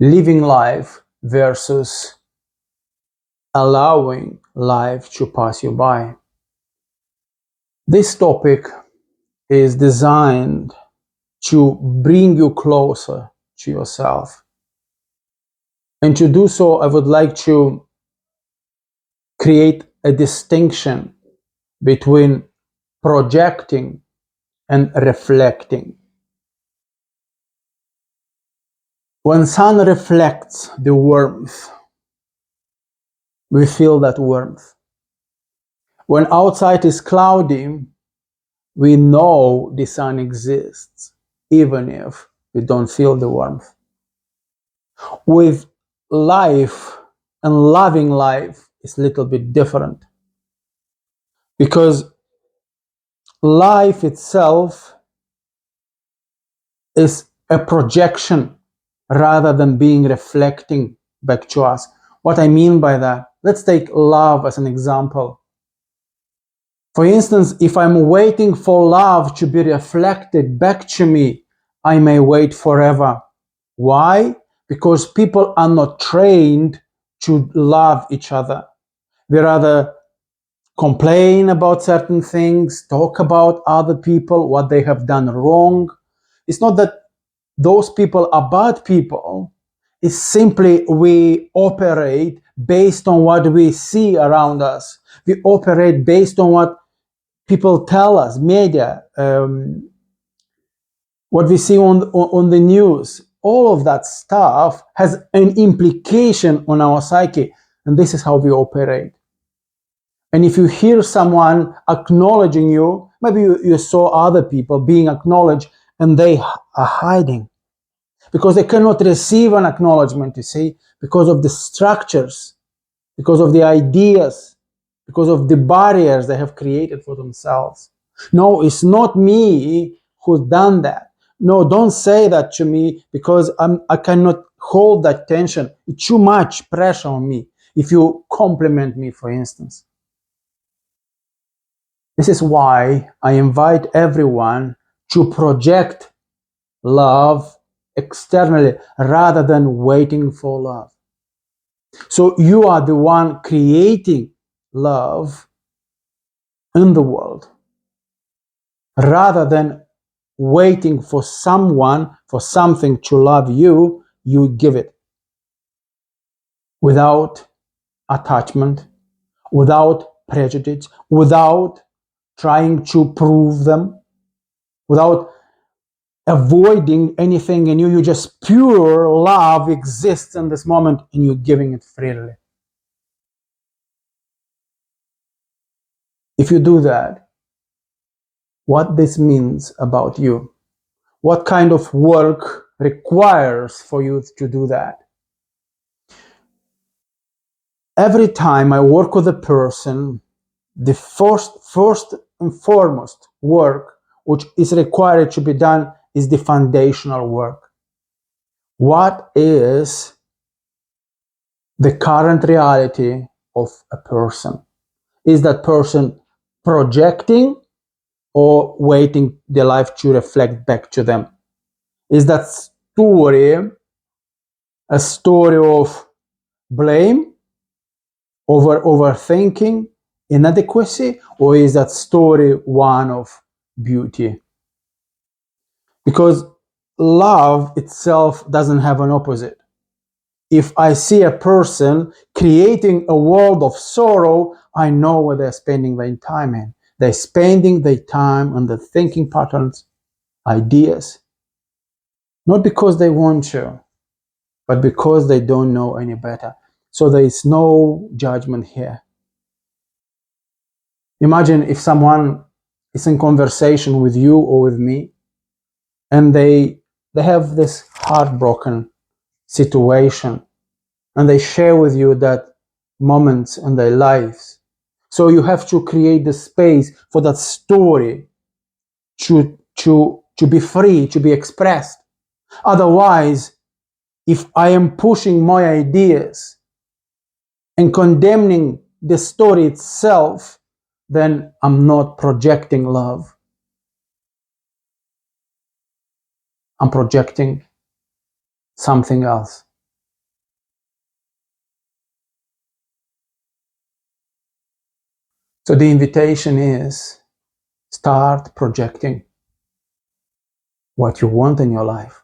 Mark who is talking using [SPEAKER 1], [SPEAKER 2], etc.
[SPEAKER 1] living life versus allowing life to pass you by. This topic is designed to bring you closer to yourself. And to do so, I would like to create a distinction between projecting and reflecting. When sun reflects the warmth, we feel that warmth. When outside is cloudy, we know the sun exists, even if we don't feel the warmth. With life and loving life is a little bit different, because life itself is a projection rather than being reflecting back to us. What I mean by that, let's take love as an example. For instance, if I'm waiting for love to be reflected back to me, I may wait forever. Why? Because people are not trained to love each other. They rather complain about certain things, talk about other people, what they have done wrong. It's not that those people are bad people. It's simply we operate based on what we see around us. We operate based on what people tell us, media, what we see on the news. All of that stuff has an implication on our psyche, and this is how we operate. And if you hear someone acknowledging you, maybe you saw other people being acknowledged and they are hiding because they cannot receive an acknowledgement, you see, because of the structures, because of the ideas, because of the barriers they have created for themselves. No, it's not me who's done that. No, don't say that to me, because I cannot hold that tension. It's too much pressure on me. If you compliment me, for instance. This is why I invite everyone to project love externally rather than waiting for love. So you are the one creating love in the world rather than waiting for someone, for something to love you. You give it without attachment, without prejudice, without trying to prove them, without avoiding anything in you. You just pure love exists in this moment and you're giving it freely. If you do that, what this means about you, what kind of work requires for you to do that? Every time I work with a person, the first and foremost work which is required to be done is the foundational work. What is the current reality of a person? Is that person projecting or waiting their life to reflect back to them? Is that story a story of blame, overthinking, inadequacy, or is that story one of beauty? Because love itself doesn't have an opposite. If I see a person creating a world of sorrow, I know where they're spending their time in. They're spending their time on the thinking patterns, ideas, not because they want to, but because they don't know any better. So there is no judgment here. Imagine if someone is in conversation with you or with me, and they have this heartbroken situation, and they share with you that moments in their lives. So you have to create the space for that story to be free, to be expressed. Otherwise, if I am pushing my ideas and condemning the story itself, then I'm not projecting love. I'm projecting something else. So the invitation is start projecting what you want in your life.